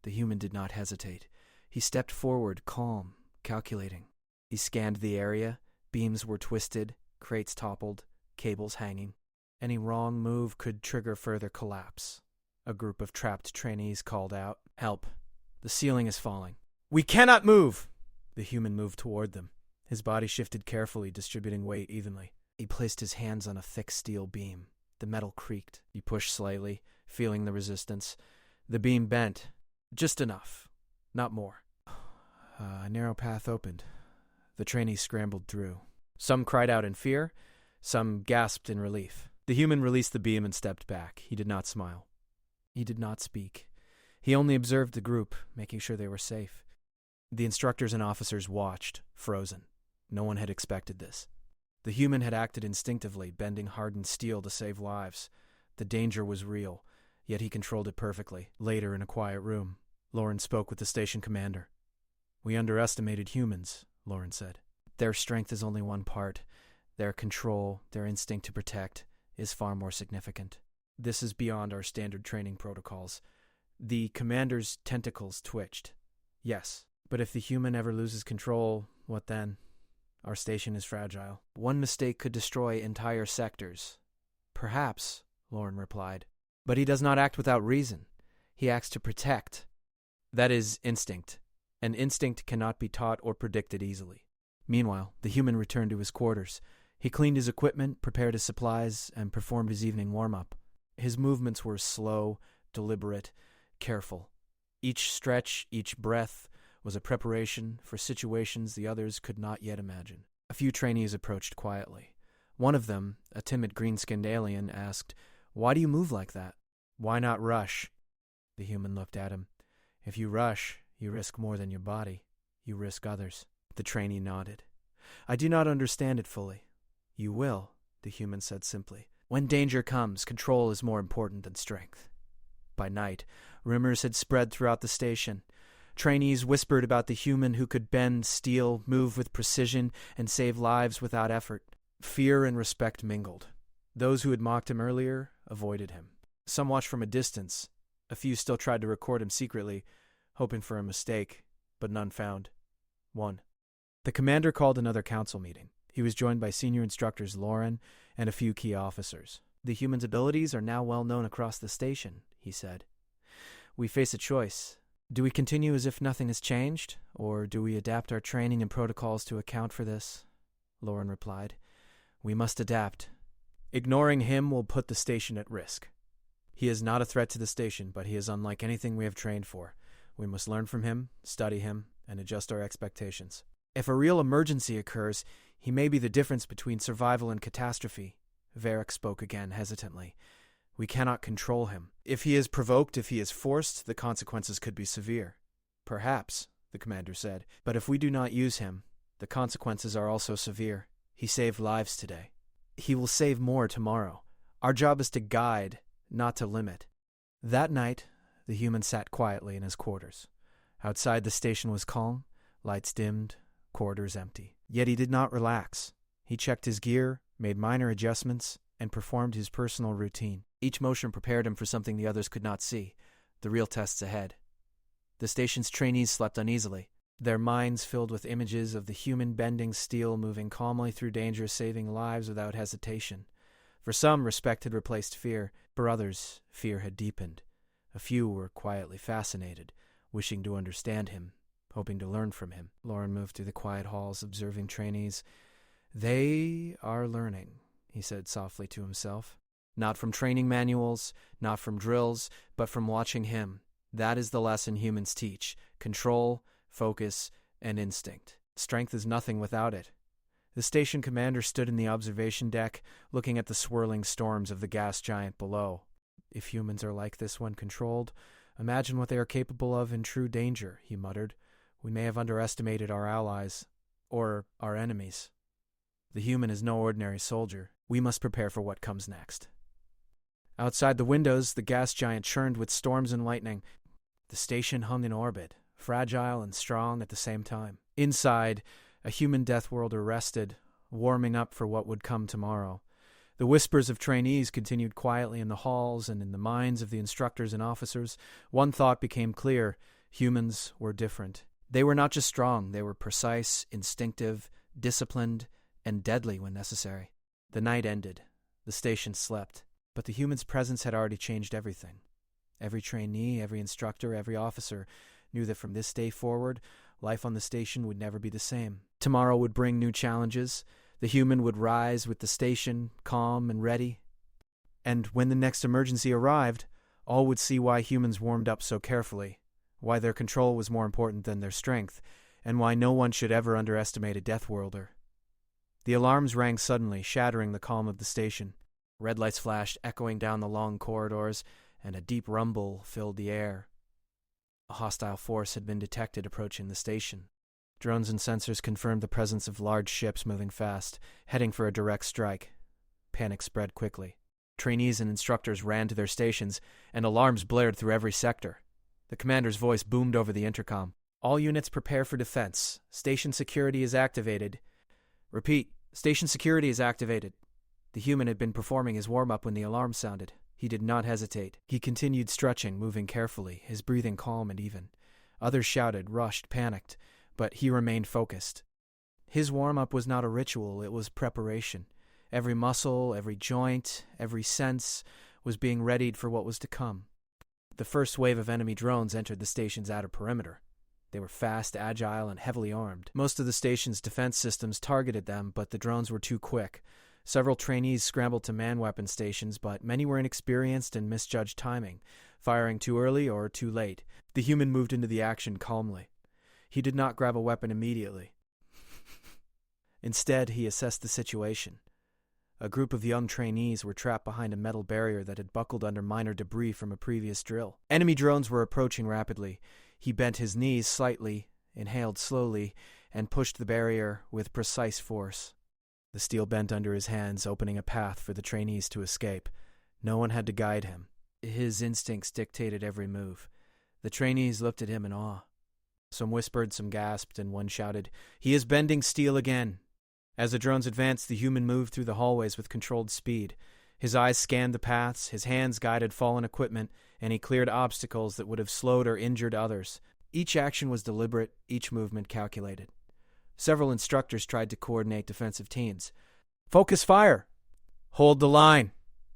The human did not hesitate. He stepped forward, calm, calculating. He scanned the area. Beams were twisted, crates toppled, cables hanging. Any wrong move could trigger further collapse. A group of trapped trainees called out, "Help! The ceiling is falling." "We cannot move!" The human moved toward them. His body shifted carefully, distributing weight evenly. He placed his hands on a thick steel beam. The metal creaked. He pushed slightly, feeling the resistance. The beam bent. Just enough. Not more. A narrow path opened. The trainees scrambled through. Some cried out in fear. Some gasped in relief. The human released the beam and stepped back. He did not smile. He did not speak. He only observed the group, making sure they were safe. The instructors and officers watched, frozen. No one had expected this. The human had acted instinctively, bending hardened steel to save lives. The danger was real, yet he controlled it perfectly. Later, in a quiet room, Lauren spoke with the station commander. "We underestimated humans," Lauren said. "Their strength is only one part. Their control, their instinct to protect, is far more significant. This is beyond our standard training protocols." The commander's tentacles twitched. "Yes, but if the human ever loses control, what then? Our station is fragile. One mistake could destroy entire sectors." "Perhaps," Lauren replied. "But he does not act without reason. He acts to protect. That is instinct, and instinct cannot be taught or predicted easily." Meanwhile, the human returned to his quarters. He cleaned his equipment, prepared his supplies, and performed his evening warm-up. His movements were slow, deliberate, careful. Each stretch, each breath, was a preparation for situations the others could not yet imagine. A few trainees approached quietly. One of them, a timid green-skinned alien, asked, "Why do you move like that?" "Why not rush?" The human looked at him. "If you rush, you risk more than your body. You risk others." The trainee nodded. "I do not understand it fully." "You will," the human said simply. "When danger comes, control is more important than strength." By night, rumors had spread throughout the station. Trainees whispered about the human who could bend steel, move with precision, and save lives without effort. Fear and respect mingled. Those who had mocked him earlier avoided him. Some watched from a distance. A few still tried to record him secretly, hoping for a mistake, but none found. One. The commander called another council meeting. He was joined by senior instructors Lauren and a few key officers. "The human's abilities are now well known across the station," he said. "We face a choice. Do we continue as if nothing has changed, or do we adapt our training and protocols to account for this?" Lauren replied. "We must adapt. Ignoring him will put the station at risk. He is not a threat to the station, but he is unlike anything we have trained for. We must learn from him, study him, and adjust our expectations. If a real emergency occurs, he may be the difference between survival and catastrophe." Varric spoke again hesitantly. "We cannot control him. If he is provoked, if he is forced, the consequences could be severe." "Perhaps," the commander said, "but if we do not use him, the consequences are also severe. He saved lives today. He will save more tomorrow. Our job is to guide, not to limit." That night, the human sat quietly in his quarters. Outside, the station was calm, lights dimmed, corridors empty. Yet he did not relax. He checked his gear, made minor adjustments, and performed his personal routine. Each motion prepared him for something the others could not see, the real tests ahead. The station's trainees slept uneasily, their minds filled with images of the human bending steel, moving calmly through danger, saving lives without hesitation. For some, respect had replaced fear. For others, fear had deepened. A few were quietly fascinated, wishing to understand him, hoping to learn from him. Lauren moved through the quiet halls, observing trainees. "They are learning," he said softly to himself. "Not from training manuals, not from drills, but from watching him. That is the lesson humans teach: control, focus, and instinct. Strength is nothing without it." The station commander stood in the observation deck, looking at the swirling storms of the gas giant below. "If humans are like this when controlled, imagine what they are capable of in true danger," he muttered. "We may have underestimated our allies, or our enemies. The human is no ordinary soldier. We must prepare for what comes next." Outside the windows, the gas giant churned with storms and lightning. The station hung in orbit, fragile and strong at the same time. Inside, a human Deathworlder rested, warming up for what would come tomorrow. The whispers of trainees continued quietly in the halls and in the minds of the instructors and officers. One thought became clear: humans were different. They were not just strong, they were precise, instinctive, disciplined, and deadly when necessary. The night ended. The station slept. But the human's presence had already changed everything. Every trainee, every instructor, every officer knew that from this day forward, life on the station would never be the same. Tomorrow would bring new challenges. The human would rise with the station, calm and ready. And when the next emergency arrived, all would see why humans warmed up so carefully, why their control was more important than their strength, and why no one should ever underestimate a Deathworlder. The alarms rang suddenly, shattering the calm of the station. Red lights flashed, echoing down the long corridors, and a deep rumble filled the air. A hostile force had been detected approaching the station. Drones and sensors confirmed the presence of large ships moving fast, heading for a direct strike. Panic spread quickly. Trainees and instructors ran to their stations, and alarms blared through every sector. The commander's voice boomed over the intercom. All units prepare for defense. Station security is activated. Repeat, station security is activated. The human had been performing his warm-up when the alarm sounded. He did not hesitate. He continued stretching, moving carefully, his breathing calm and even. Others shouted, rushed, panicked, but he remained focused. His warm-up was not a ritual, it was preparation. Every muscle, every joint, every sense was being readied for what was to come. The first wave of enemy drones entered the station's outer perimeter. They were fast, agile, and heavily armed. Most of the station's defense systems targeted them, but the drones were too quick. Several trainees scrambled to man-weapon stations, but many were inexperienced and misjudged timing, firing too early or too late. The human moved into the action calmly. He did not grab a weapon immediately. Instead, he assessed the situation. A group of young trainees were trapped behind a metal barrier that had buckled under minor debris from a previous drill. Enemy drones were approaching rapidly. He bent his knees slightly, inhaled slowly, and pushed the barrier with precise force. The steel bent under his hands, opening a path for the trainees to escape. No one had to guide him. His instincts dictated every move. The trainees looked at him in awe. Some whispered, some gasped, and one shouted, "He is bending steel again!" As the drones advanced, the human moved through the hallways with controlled speed. His eyes scanned the paths, his hands guided fallen equipment, and he cleared obstacles that would have slowed or injured others. Each action was deliberate, each movement calculated. Several instructors tried to coordinate defensive teams. "Focus fire! Hold the line!"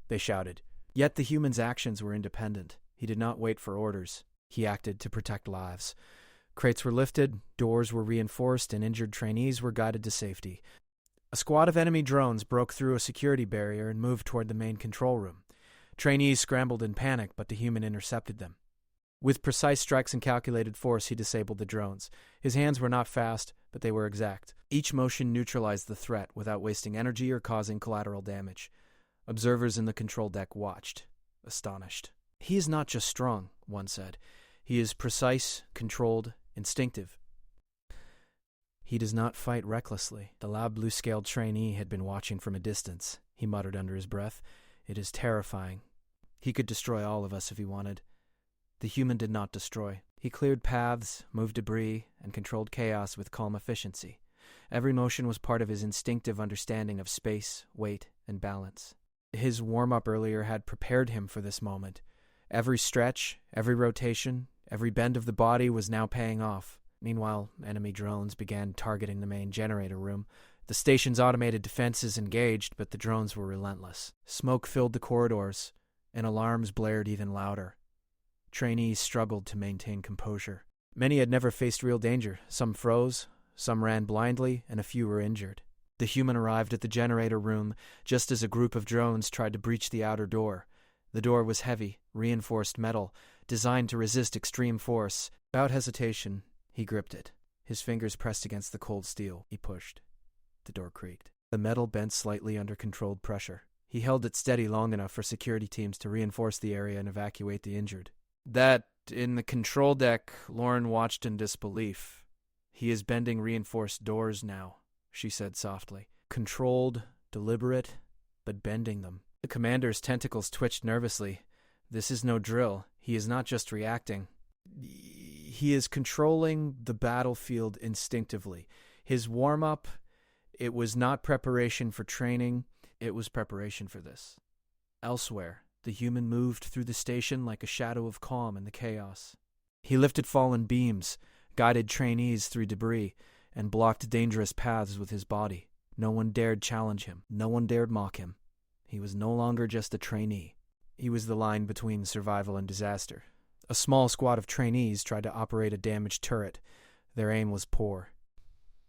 they shouted. Yet the human's actions were independent. He did not wait for orders. He acted to protect lives. Crates were lifted, doors were reinforced, and injured trainees were guided to safety. A squad of enemy drones broke through a security barrier and moved toward the main control room. Trainees scrambled in panic, but the human intercepted them. With precise strikes and calculated force, he disabled the drones. His hands were not fast, but they were exact. Each motion neutralized the threat without wasting energy or causing collateral damage. Observers in the control deck watched, astonished. "He is not just strong," one said. "He is precise, controlled, instinctive. He does not fight recklessly." The loud blue-scaled trainee had been watching from a distance. He muttered under his breath, "It is terrifying. He could destroy all of us if he wanted." The human did not destroy. He cleared paths, moved debris, and controlled chaos with calm efficiency. Every motion was part of his instinctive understanding of space, weight, and balance. His warm-up earlier had prepared him for this moment. Every stretch, every rotation, every bend of the body was now paying off. Meanwhile, enemy drones began targeting the main generator room. The station's automated defenses engaged, but the drones were relentless. Smoke filled the corridors, and alarms blared even louder. Trainees struggled to maintain composure. Many had never faced real danger. Some froze, some ran blindly, and a few were injured. The human arrived at the generator room just as a group of drones tried to breach the outer door. The door was heavy, reinforced metal, designed to resist extreme force. Without hesitation, he gripped it. His fingers pressed against the cold steel. He pushed. The door creaked. The metal bent slightly under controlled pressure. He held it steady long enough for security teams to reinforce the area and evacuate the injured. That, in the control deck, Lauren watched in disbelief. "He is bending reinforced doors now," she said softly. Controlled, deliberate, but bending them. The commander's tentacles twitched nervously. This is no drill. He is not just reacting. He is controlling the battlefield instinctively. His warm-up, it was not preparation for training, it was preparation for this. Elsewhere, the human moved through the station like a shadow of calm in the chaos. He lifted fallen beams, guided trainees through debris, and blocked dangerous paths with his body. No one dared challenge him. No one dared mock him. He was no longer just a trainee. He was the line between survival and disaster. A small squad of trainees tried to operate a damaged turret. Their aim was poor.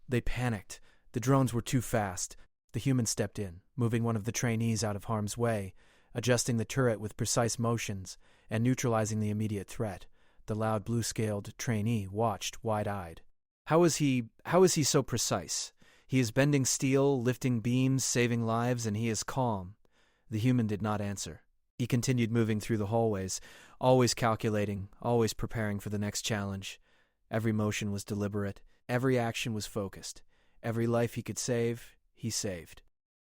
They panicked. The drones were too fast. The human stepped in, moving one of the trainees out of harm's way, adjusting the turret with precise motions, and neutralizing the immediate threat. The loud blue-scaled trainee watched wide-eyed. How is he so precise? He is bending steel, lifting beams, saving lives, and he is calm. The human did not answer. He continued moving through the hallways, always calculating, always preparing for the next challenge. Every motion was deliberate. Every action was focused. Every life he could save, he saved.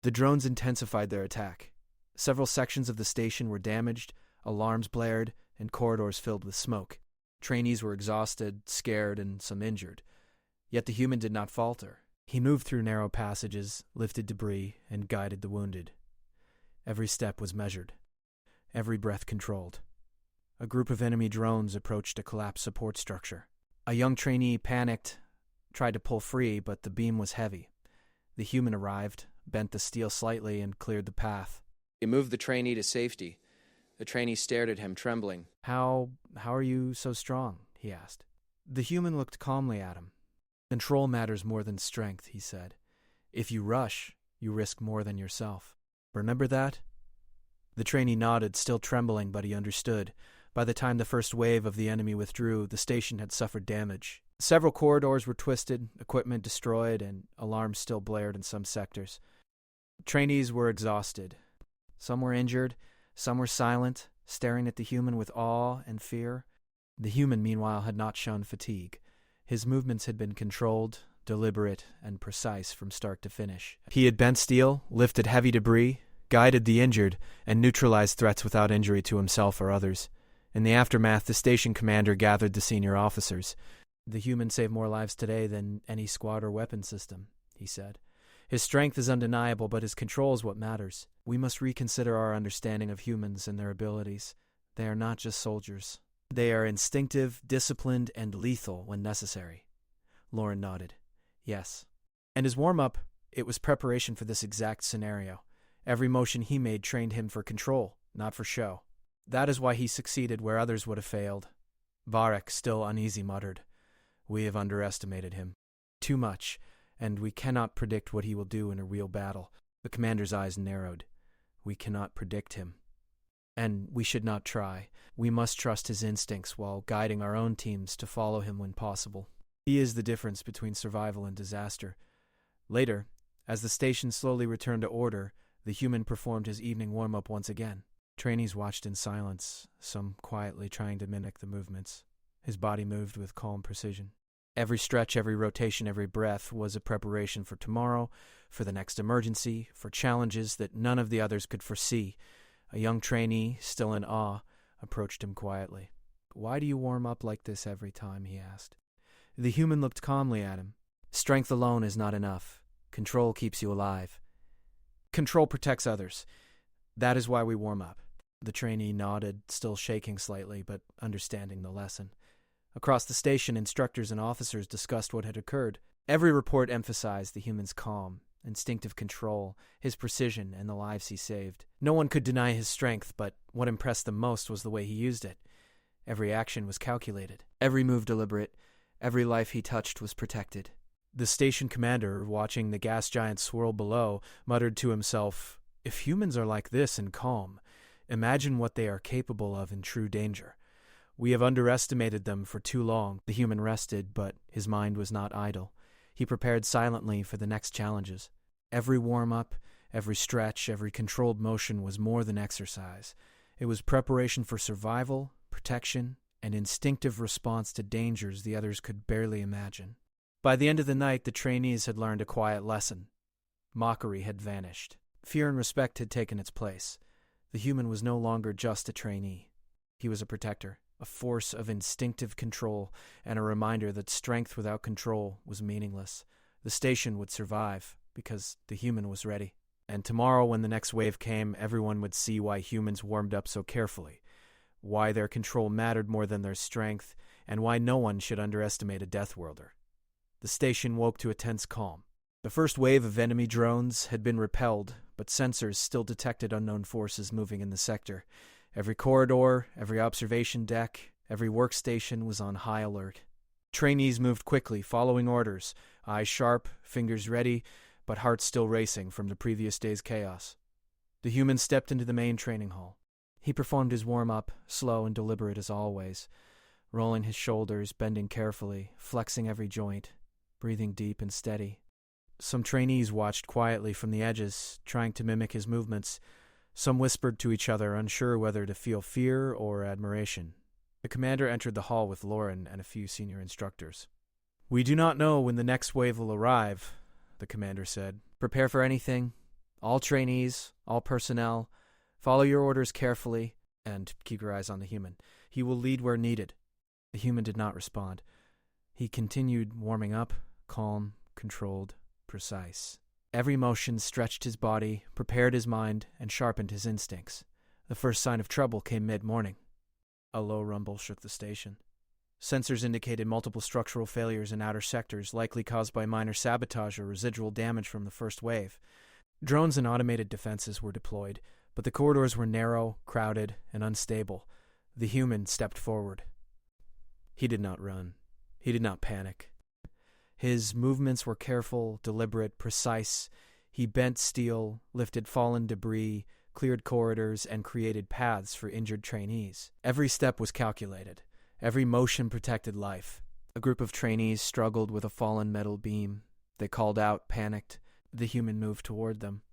The drones intensified their attack. Several sections of the station were damaged, alarms blared, and corridors filled with smoke. Trainees were exhausted, scared, and some injured. Yet the human did not falter. He moved through narrow passages, lifted debris, and guided the wounded. Every step was measured. Every breath controlled. A group of enemy drones approached a collapsed support structure. A young trainee panicked, tried to pull free, but the beam was heavy. The human arrived, bent the steel slightly, and cleared the path. He moved the trainee to safety. The trainee stared at him, trembling. How are you so strong? He asked. The human looked calmly at him. Control matters more than strength, he said. If you rush, you risk more than yourself. Remember that? The trainee nodded, still trembling, but he understood. By the time the first wave of the enemy withdrew, the station had suffered damage. Several corridors were twisted, equipment destroyed, and alarms still blared in some sectors. Trainees were exhausted. Some were injured, some were silent, staring at the human with awe and fear. The human, meanwhile, had not shown fatigue. His movements had been controlled, deliberate, and precise from start to finish. He had bent steel, lifted heavy debris, guided the injured, and neutralized threats without injury to himself or others. In the aftermath, the station commander gathered the senior officers. The human saved more lives today than any squad or weapon system, he said. His strength is undeniable, but his control is what matters. We must reconsider our understanding of humans and their abilities. They are not just soldiers. They are instinctive, disciplined, and lethal when necessary. Lauren nodded. Yes. And his warm-up, it was preparation for this exact scenario. Every motion he made trained him for control, not for show. That is why he succeeded where others would have failed. Varek, still uneasy, muttered, "We have underestimated him. Too much, and we cannot predict what he will do in a real battle." The commander's eyes narrowed. "We cannot predict him. And we should not try. We must trust his instincts while guiding our own teams to follow him when possible. He is the difference between survival and disaster." Later, as the station slowly returned to order, the human performed his evening warm-up once again. Trainees watched in silence, some quietly trying to mimic the movements. His body moved with calm precision. Every stretch, every rotation, every breath was a preparation for tomorrow, for the next emergency, for challenges that none of the others could foresee. A young trainee, still in awe, approached him quietly. "Why do you warm up like this every time?" he asked. The human looked calmly at him. "Strength alone is not enough. Control keeps you alive. Control protects others. That is why we warm up." The trainee nodded, still shaking slightly, but understanding the lesson. Across the station, instructors and officers discussed what had occurred. Every report emphasized the human's calm, instinctive control, his precision, and the lives he saved. No one could deny his strength, but what impressed them most was the way he used it. Every action was calculated, every move deliberate, every life he touched was protected. The station commander, watching the gas giant swirl below, muttered to himself, "If humans are like this and calm, imagine what they are capable of in true danger. We have underestimated them for too long." The human rested, but his mind was not idle. He prepared silently for the next challenges. Every warm-up, every stretch, every controlled motion was more than exercise. It was preparation for survival, protection, and instinctive response to dangers the others could barely imagine. By the end of the night, the trainees had learned a quiet lesson. Mockery had vanished. Fear and respect had taken its place. The human was no longer just a trainee. He was a protector, a force of instinctive control, and a reminder that strength without control was meaningless. The station would survive, because the human was ready. And tomorrow, when the next wave came, everyone would see why humans warmed up so carefully, why their control mattered more than their strength, and why no one should underestimate a Deathworlder. The station woke to a tense calm. The first wave of enemy drones had been repelled, but sensors still detected unknown forces moving in the sector. Every corridor, every observation deck, every workstation was on high alert. Trainees moved quickly, following orders, eyes sharp, fingers ready, but hearts still racing from the previous day's chaos. The human stepped into the main training hall. He performed his warm-up, slow and deliberate as always, rolling his shoulders, bending carefully, flexing every joint, breathing deep and steady. Some trainees watched quietly from the edges, trying to mimic his movements. Some whispered to each other, unsure whether to feel fear or admiration. The commander entered the hall with Lauren and a few senior instructors. "We do not know when the next wave will arrive," the commander said. "Prepare for anything. All trainees, all personnel, follow your orders carefully, and keep your eyes on the human. He will lead where needed." The human did not respond. He continued warming up, calm, controlled, precise. Every motion stretched his body, prepared his mind, and sharpened his instincts. The first sign of trouble came mid-morning. A low rumble shook the station. Sensors indicated multiple structural failures in outer sectors, likely caused by minor sabotage or residual damage from the first wave. Drones and automated defenses were deployed, but the corridors were narrow, crowded, and unstable. The human stepped forward. He did not run. He did not panic. His movements were careful, deliberate, precise. He bent steel, lifted fallen debris, cleared corridors, and created paths for injured trainees. Every step was calculated. Every motion protected life. A group of trainees struggled with a fallen metal beam. They called out, panicked. The human moved toward them.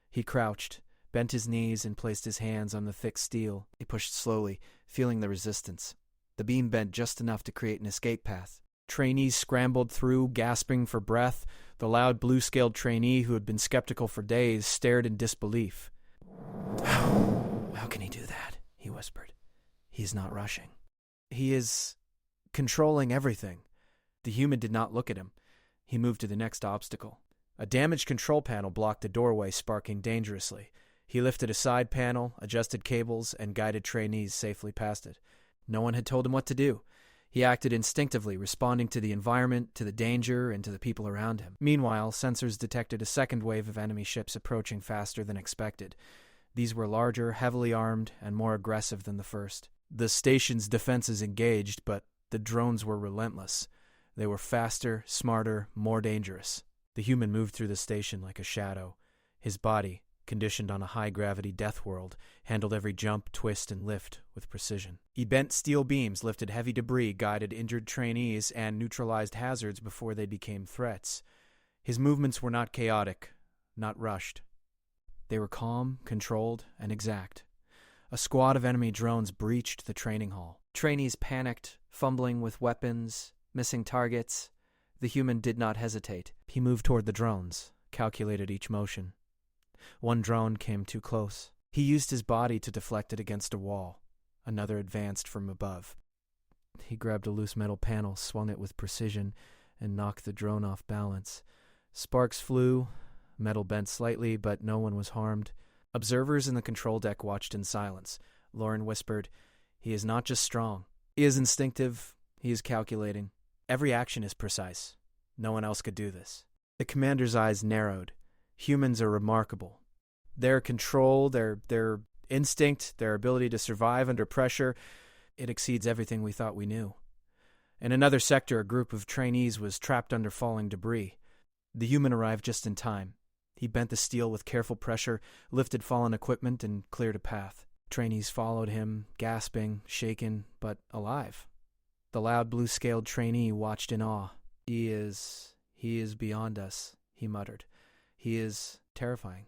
He crouched, bent his knees, and placed his hands on the thick steel. He pushed slowly, feeling the resistance. The beam bent just enough to create an escape path. Trainees scrambled through, gasping for breath. The loud blue-scaled trainee, who had been skeptical for days, stared in disbelief. How can he do that?" he whispered. "He is not rushing. He is controlling everything." The human did not look at him. He moved to the next obstacle. A damaged control panel blocked the doorway, sparking dangerously. He lifted a side panel, adjusted cables, and guided trainees safely past it. No one had told him what to do. He acted instinctively, responding to the environment, to the danger, and to the people around him. Meanwhile, sensors detected a second wave of enemy ships approaching faster than expected. These were larger, heavily armed, and more aggressive than the first. The station's defenses engaged, but the drones were relentless. They were faster, smarter, more dangerous. The human moved through the station like a shadow. His body, conditioned on a high-gravity death world, handled every jump, twist, and lift with precision. He bent steel beams, lifted heavy debris, guided injured trainees, and neutralized hazards before they became threats. His movements were not chaotic, not rushed. They were calm, controlled, and exact. A squad of enemy drones breached the training hall. Trainees panicked, fumbling with weapons, missing targets. The human did not hesitate. He moved toward the drones, calculated each motion. One drone came too close. He used his body to deflect it against a wall. Another advanced from above. He grabbed a loose metal panel, swung it with precision, and knocked the drone off balance. Sparks flew. Metal bent slightly, but no one was harmed. Observers in the control deck watched in silence. Lauren whispered, "He is not just strong. He is instinctive. He is calculating. Every action is precise. No one else could do this." The commander's eyes narrowed. Humans are remarkable. Their control, their instinct, their ability to survive under pressure, it exceeds everything we thought we knew. In another sector, a group of trainees was trapped under falling debris. The human arrived just in time. He bent the steel with careful pressure, lifted fallen equipment, and cleared a path. Trainees followed him, gasping, shaken, but alive. The loud blue-scaled trainee watched in awe. He is beyond us," he muttered. "He is terrifying."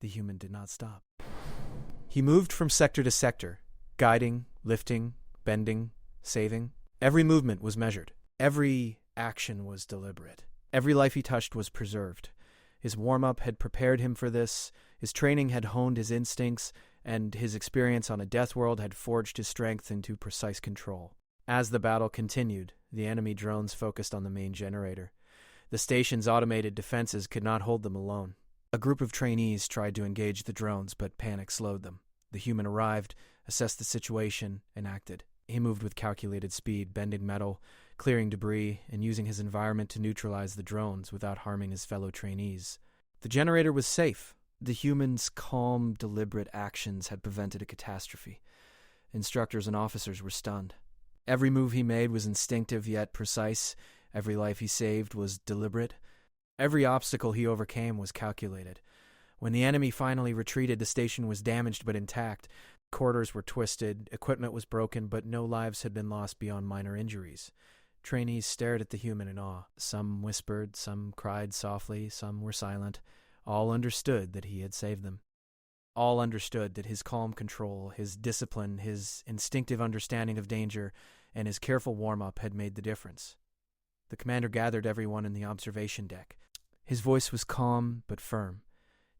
The human did not stop. He moved from sector to sector, guiding, lifting, bending, saving. Every movement was measured. Every action was deliberate. Every life he touched was preserved. His warm-up had prepared him for this, his training had honed his instincts, and his experience on a death world had forged his strength into precise control. As the battle continued, the enemy drones focused on the main generator. The station's automated defenses could not hold them alone. A group of trainees tried to engage the drones, but panic slowed them. The human arrived, assessed the situation, and acted. He moved with calculated speed, bending metal, clearing debris, and using his environment to neutralize the drones without harming his fellow trainees. The generator was safe. The human's calm, deliberate actions had prevented a catastrophe. Instructors and officers were stunned. Every move he made was instinctive yet precise. Every life he saved was deliberate. Every obstacle he overcame was calculated. When the enemy finally retreated, the station was damaged but intact. Corridors were twisted, equipment was broken, but no lives had been lost beyond minor injuries. Trainees stared at the human in awe. Some whispered, some cried softly, some were silent. All understood that he had saved them. All understood that his calm control, his discipline, his instinctive understanding of danger, and his careful warm-up had made the difference. The commander gathered everyone in the observation deck. His voice was calm but firm.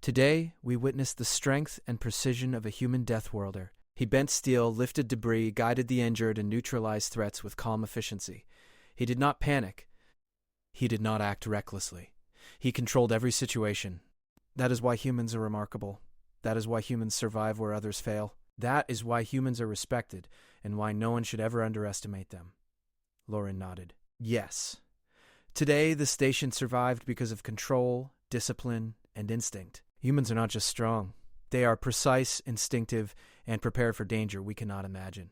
Today, we witnessed the strength and precision of a human Deathworlder. He bent steel, lifted debris, guided the injured, and neutralized threats with calm efficiency. He did not panic. He did not act recklessly. He controlled every situation. That is why humans are remarkable. That is why humans survive where others fail. That is why humans are respected, and why no one should ever underestimate them. Lauren nodded. Yes. Today, the station survived because of control, discipline, and instinct. Humans are not just strong. They are precise, instinctive, and prepared for danger we cannot imagine.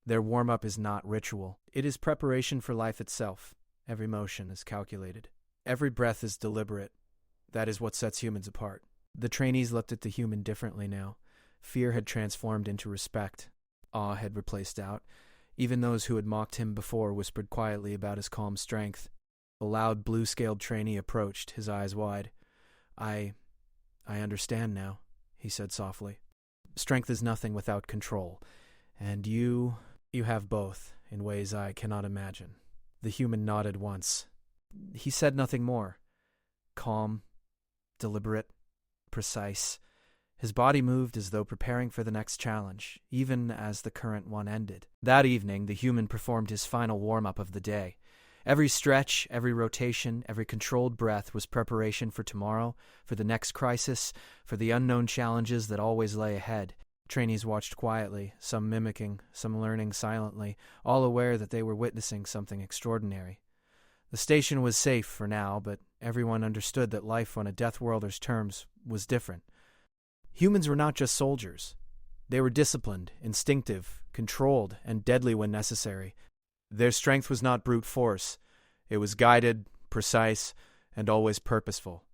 Their warm-up is not ritual. It is preparation for life itself. Every motion is calculated. Every breath is deliberate. That is what sets humans apart. The trainees looked at the human differently now. Fear had transformed into respect. Awe had replaced doubt. Even those who had mocked him before whispered quietly about his calm strength. A loud blue-scaled trainee approached, his eyes wide. I understand now, he said softly. Strength is nothing without control, and you have both in ways I cannot imagine. The human nodded once. He said nothing more. Calm, deliberate, precise. His body moved as though preparing for the next challenge, even as the current one ended. That evening, the human performed his final warm-up of the day. Every stretch, every rotation, every controlled breath was preparation for tomorrow, for the next crisis, for the unknown challenges that always lay ahead. Trainees watched quietly, some mimicking, some learning silently, all aware that they were witnessing something extraordinary. The station was safe for now, but everyone understood that life on a Deathworlder's terms was different. Humans were not just soldiers. They were disciplined, instinctive, controlled, and deadly when necessary. Their strength was not brute force. It was guided, precise, and always purposeful.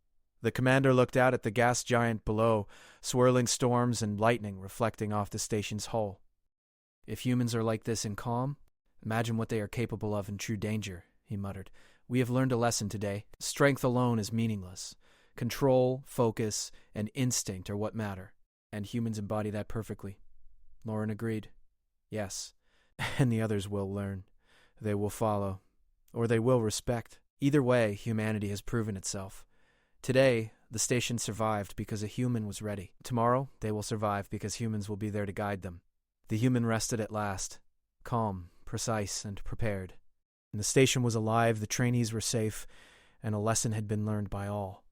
The commander looked out at the gas giant below, swirling storms and lightning reflecting off the station's hull. If humans are like this in calm, imagine what they are capable of in true danger, he muttered. We have learned a lesson today. Strength alone is meaningless. Control, focus, and instinct are what matter, and humans embody that perfectly. Lauren agreed. Yes, and the others will learn. They will follow, or they will respect. Either way, humanity has proven itself. Today, the station survived because a human was ready. Tomorrow, they will survive because humans will be there to guide them. The human rested at last, calm, precise, and prepared. And the station was alive, the trainees were safe, and a lesson had been learned by all.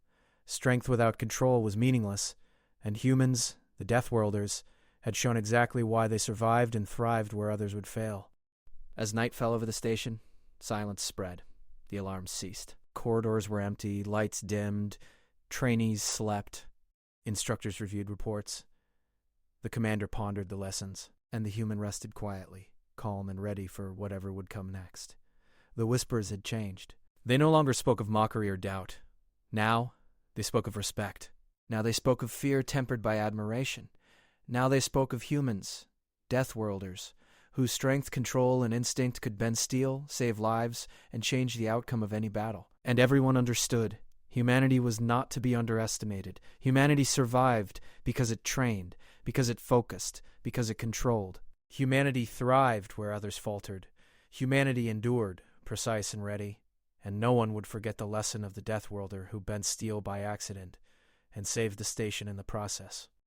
Strength without control was meaningless, and humans, the Deathworlders, had shown exactly why they survived and thrived where others would fail. As night fell over the station, silence spread. The alarms ceased. Corridors were empty, lights dimmed, trainees slept, instructors reviewed reports. The commander pondered the lessons, and the human rested quietly, calm and ready for whatever would come next. The whispers had changed. They no longer spoke of mockery or doubt. Now, they spoke of respect. Now they spoke of fear tempered by admiration. Now they spoke of humans, Deathworlders, whose strength, control, and instinct could bend steel, save lives, and change the outcome of any battle. And everyone understood. Humanity was not to be underestimated. Humanity survived because it trained, because it focused, because it controlled. Humanity thrived where others faltered. Humanity endured, precise and ready. And no one would forget the lesson of the Deathworlder who bent steel by accident and saved the station in the process.